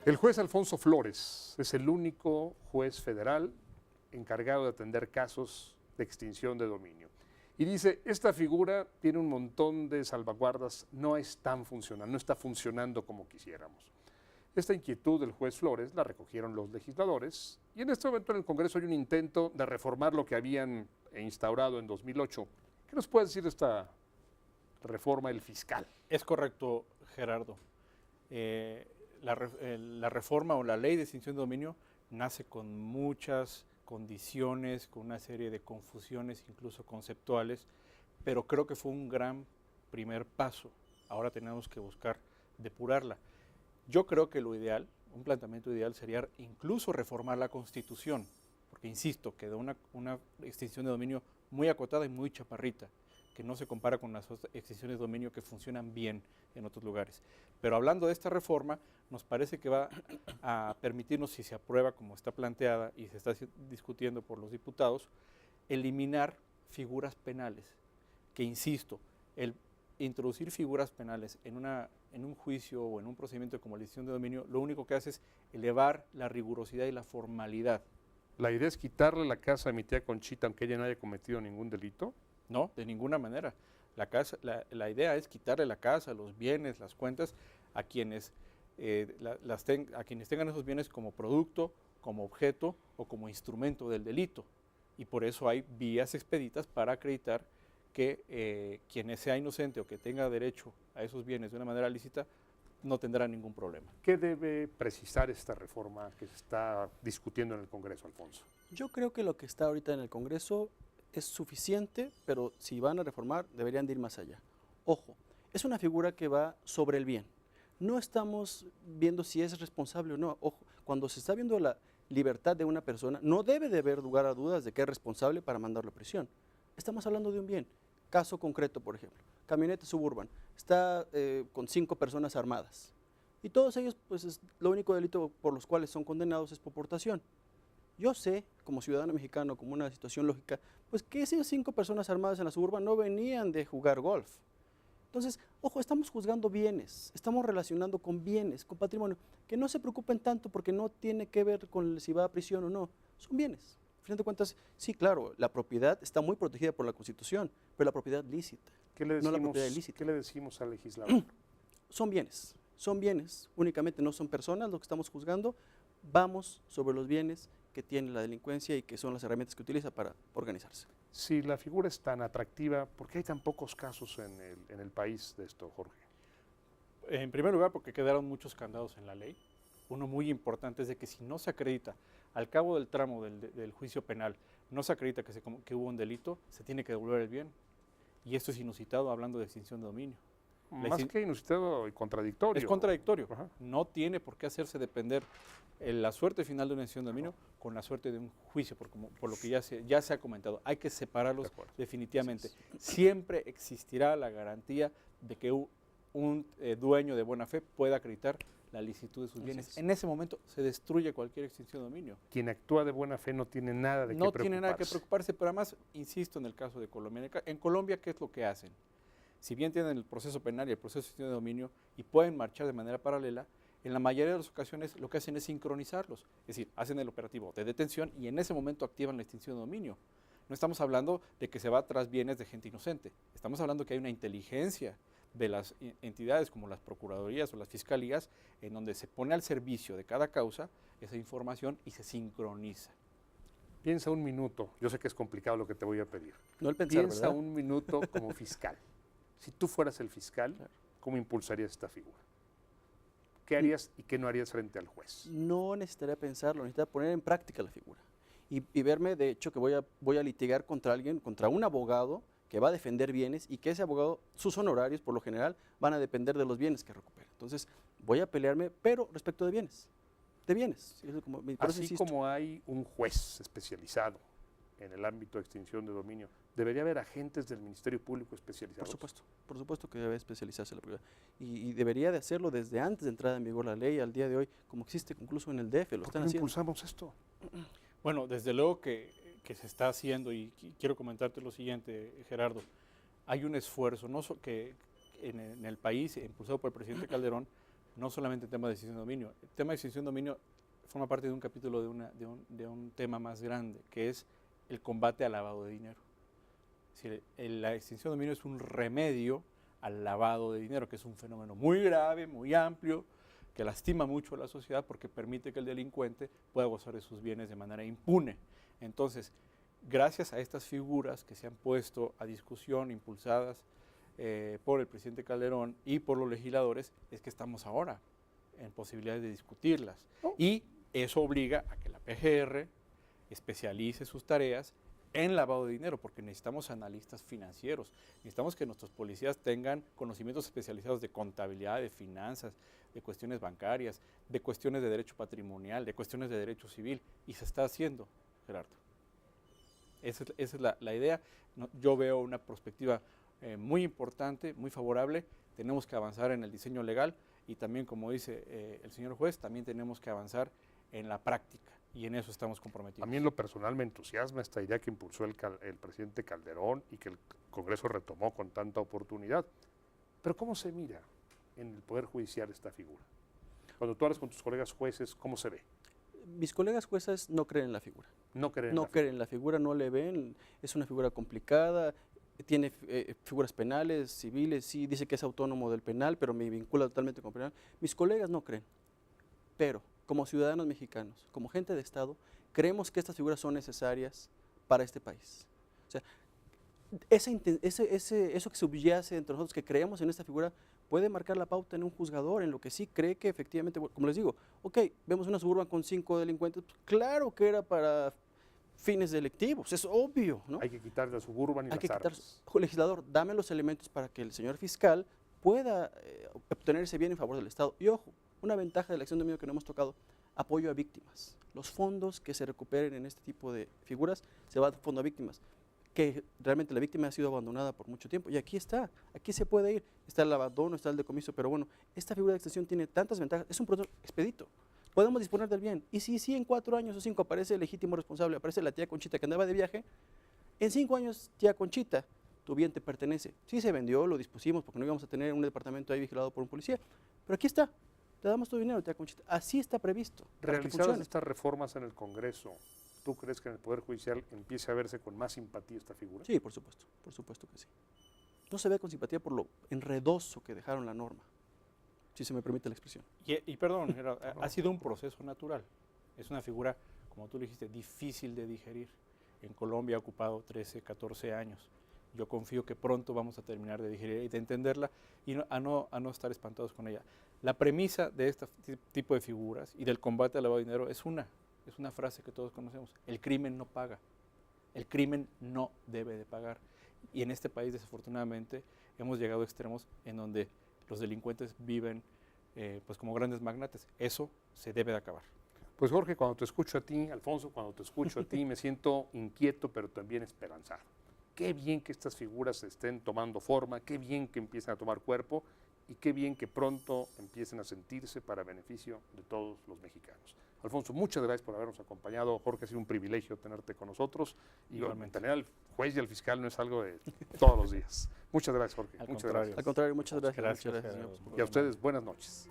El juez Alfonso Flores es el único juez federal encargado de atender casos de extinción de dominio. Y dice, esta figura tiene un montón de salvaguardas, no está funcionando como quisiéramos. Esta inquietud del juez Flores la recogieron los legisladores y en este momento en el Congreso hay un intento de reformar lo que habían instaurado en 2008. ¿Qué nos puede decir de esta reforma del fiscal? Es correcto, Gerardo. La reforma o la ley de extinción de dominio nace con muchas condiciones, con una serie de confusiones, incluso conceptuales, pero creo que fue un gran primer paso. Ahora tenemos que buscar depurarla. Yo creo que lo ideal, un planteamiento ideal sería incluso reformar la Constitución, porque insisto, quedó una extinción de dominio muy acotada y muy chaparrita, que no se compara con las extinciones de dominio que funcionan bien en otros lugares. Pero hablando de esta reforma, nos parece que va a permitirnos, si se aprueba como está planteada y se está discutiendo por los diputados, eliminar figuras penales, que insisto, el introducir figuras penales en un juicio o en un procedimiento como la extinción de dominio, lo único que hace es elevar la rigurosidad y la formalidad. ¿La idea es quitarle la casa a mi tía Conchita aunque ella no haya cometido ningún delito? No, de ninguna manera. La idea es quitarle la casa, los bienes, las cuentas a quienes, a quienes tengan esos bienes como producto, como objeto o como instrumento del delito. Y por eso hay vías expeditas para acreditar que quien sea inocente o que tenga derecho a esos bienes de una manera lícita no tendrá ningún problema. ¿Qué debe precisar esta reforma que se está discutiendo en el Congreso, Alfonso? Yo creo que lo que está ahorita en el Congreso es suficiente, pero si van a reformar deberían de ir más allá. Ojo, es una figura que va sobre el bien. No estamos viendo si es responsable o no. Ojo, cuando se está viendo la libertad de una persona, no debe de haber lugar a dudas de que es responsable para mandarlo a prisión. Estamos hablando de un bien. Caso concreto, por ejemplo, camioneta Suburban, está con 5 personas armadas. Y todos ellos, pues lo único delito por los cuales son condenados es por portación. Yo sé, como ciudadano mexicano, como una situación lógica, pues que esas 5 personas armadas en la Suburban no venían de jugar golf. Entonces, ojo, estamos juzgando bienes, estamos relacionando con bienes, con patrimonio, que no se preocupen tanto porque no tiene que ver con si va a prisión o no, son bienes. Al final de cuentas, sí, claro, la propiedad está muy protegida por la Constitución, pero la propiedad lícita, no la propiedad ilícita. ¿Qué le decimos al legislador? Son bienes, únicamente no son personas lo que estamos juzgando, vamos sobre los bienes que tiene la delincuencia y que son las herramientas que utiliza para organizarse. Si la figura es tan atractiva, ¿por qué hay tan pocos casos en el país de esto, Jorge? En primer lugar, porque quedaron muchos candados en la ley. Uno muy importante es de que si no se acredita, al cabo del tramo del juicio penal, no se acredita que hubo un delito, se tiene que devolver el bien. Y esto es inusitado hablando de extinción de dominio. Más que inusitado y contradictorio. Es contradictorio. Ajá. No tiene por qué hacerse depender la suerte final de una extinción de dominio con la suerte de un juicio, por lo que ya se ha comentado. Hay que separarlos definitivamente. Siempre existirá la garantía de que un dueño de buena fe pueda acreditar la licitud de sus bienes. En ese momento se destruye cualquier extinción de dominio. Quien actúa de buena fe no tiene nada de qué preocuparse. No tiene nada que preocuparse, pero además, insisto en el caso de Colombia. En Colombia, ¿qué es lo que hacen? Si bien tienen el proceso penal y el proceso de extinción de dominio y pueden marchar de manera paralela, en la mayoría de las ocasiones lo que hacen es sincronizarlos. Es decir, hacen el operativo de detención y en ese momento activan la extinción de dominio. No estamos hablando de que se va tras bienes de gente inocente. Estamos hablando que hay una inteligencia de las entidades como las procuradurías o las fiscalías en donde se pone al servicio de cada causa esa información y se sincroniza. Piensa un minuto, yo sé que es complicado lo que te voy a pedir. No el pensar, Piensa ¿verdad? un minuto como fiscal. Si tú fueras el fiscal, ¿cómo impulsarías esta figura? ¿Qué harías y qué no harías frente al juez? No necesitaría pensarlo, necesitaría poner en práctica la figura. Y verme, de hecho, que voy a litigar contra alguien, contra un abogado que va a defender bienes y que ese abogado, sus honorarios, por lo general, van a depender de los bienes que recupere. Entonces, voy a pelearme, pero respecto de bienes. De bienes. Así como hay un juez especializado en el ámbito de extinción de dominio, ¿debería haber agentes del Ministerio Público especializados? Por supuesto que debe especializarse la prioridad. Y debería de hacerlo desde antes de entrada en vigor la ley, al día de hoy, como existe incluso en el DF, lo ¿Por qué están no haciendo. impulsamos esto? Bueno, desde luego que se está haciendo y quiero comentarte lo siguiente, Gerardo. Hay un esfuerzo que en el país, impulsado por el presidente Calderón, no solamente el tema de extinción de dominio. El tema de extinción de dominio forma parte de un capítulo de un tema más grande, que es el combate al lavado de dinero. Es decir, la extinción de dominio es un remedio al lavado de dinero, que es un fenómeno muy grave, muy amplio, que lastima mucho a la sociedad porque permite que el delincuente pueda gozar de sus bienes de manera impune. Entonces, gracias a estas figuras que se han puesto a discusión, impulsadas por el presidente Calderón y por los legisladores, es que estamos ahora en posibilidades de discutirlas. Y eso obliga a que la PGR especialice sus tareas en lavado de dinero, porque necesitamos analistas financieros, necesitamos que nuestros policías tengan conocimientos especializados de contabilidad, de finanzas, de cuestiones bancarias, de cuestiones de derecho patrimonial, de cuestiones de derecho civil, y se está haciendo, Gerardo. Esa es la idea. Yo veo una perspectiva muy importante, muy favorable. Tenemos que avanzar en el diseño legal y también, como dice el señor juez, también tenemos que avanzar en la práctica, y en eso estamos comprometidos. A mí en lo personal me entusiasma esta idea que impulsó el presidente Calderón y que el Congreso retomó con tanta oportunidad. Pero ¿cómo se mira en el Poder Judicial esta figura? Cuando tú hablas con tus colegas jueces, ¿cómo se ve? Mis colegas jueces no creen en la figura. No creen No creen en la figura, no le ven, es una figura complicada, tiene figuras penales, civiles, sí, dice que es autónomo del penal, pero me vincula totalmente con penal. Mis colegas no creen, pero como ciudadanos mexicanos, como gente de Estado, creemos que estas figuras son necesarias para este país. O sea, eso que subyace entre nosotros, que creemos en esta figura, puede marcar la pauta en un juzgador, en lo que sí cree que efectivamente, como les digo, ok, vemos una Suburban con 5 delincuentes, pues claro que era para fines delictivos, es obvio, ¿no? Hay que quitar la Suburban y Hay que las quitar, armas. legislador, dame los elementos para que el señor fiscal pueda obtener ese bien en favor del Estado. Y ojo, una ventaja de la acción de dominio que no hemos tocado, apoyo a víctimas. Los fondos que se recuperen en este tipo de figuras se va a fondo a víctimas, que realmente la víctima ha sido abandonada por mucho tiempo. Y aquí está, aquí se puede ir. Está el abandono, está el decomiso, pero bueno, esta figura de extensión tiene tantas ventajas. Es un proceso expedito. Podemos disponer del bien. Y si en 4 años o 5 aparece el legítimo responsable, aparece la tía Conchita que andaba de viaje, en 5 años, tía Conchita, tu bien te pertenece. Sí se vendió, lo dispusimos porque no íbamos a tener un departamento ahí vigilado por un policía, pero aquí está. Te damos tu dinero, tía Conchita. Así está previsto. Para que Realizadas funcione. estas reformas en el Congreso, ¿tú crees que en el Poder Judicial empiece a verse con más simpatía esta figura? Sí, por supuesto que sí. No se ve con simpatía por lo enredoso que dejaron la norma, si se me permite la expresión. Y perdón, Gerardo, ha sido un proceso natural. Es una figura, como tú le dijiste, difícil de digerir. En Colombia ha ocupado 13, 14 años. Yo confío que pronto vamos a terminar de digerir y de entenderla y a no estar espantados con ella. La premisa de este tipo de figuras y del combate al lavado de dinero es una frase que todos conocemos: el crimen no paga, el crimen no debe de pagar. Y en este país, desafortunadamente, hemos llegado a extremos en donde los delincuentes viven pues como grandes magnates. Eso se debe de acabar. Pues Jorge, cuando te escucho a ti, Alfonso, cuando te escucho a ti, me siento inquieto, pero también esperanzado. Qué bien que estas figuras estén tomando forma, qué bien que empiecen a tomar cuerpo y qué bien que pronto empiecen a sentirse para beneficio de todos los mexicanos. Alfonso, muchas gracias por habernos acompañado. Jorge, ha sido un privilegio tenerte con nosotros. Y tener al juez y al fiscal no es algo de todos los días. Muchas gracias, Jorge. Muchas gracias. Al contrario, muchas gracias. Gracias, muchas gracias, Gerardo. señor. Y a ustedes, buenas noches.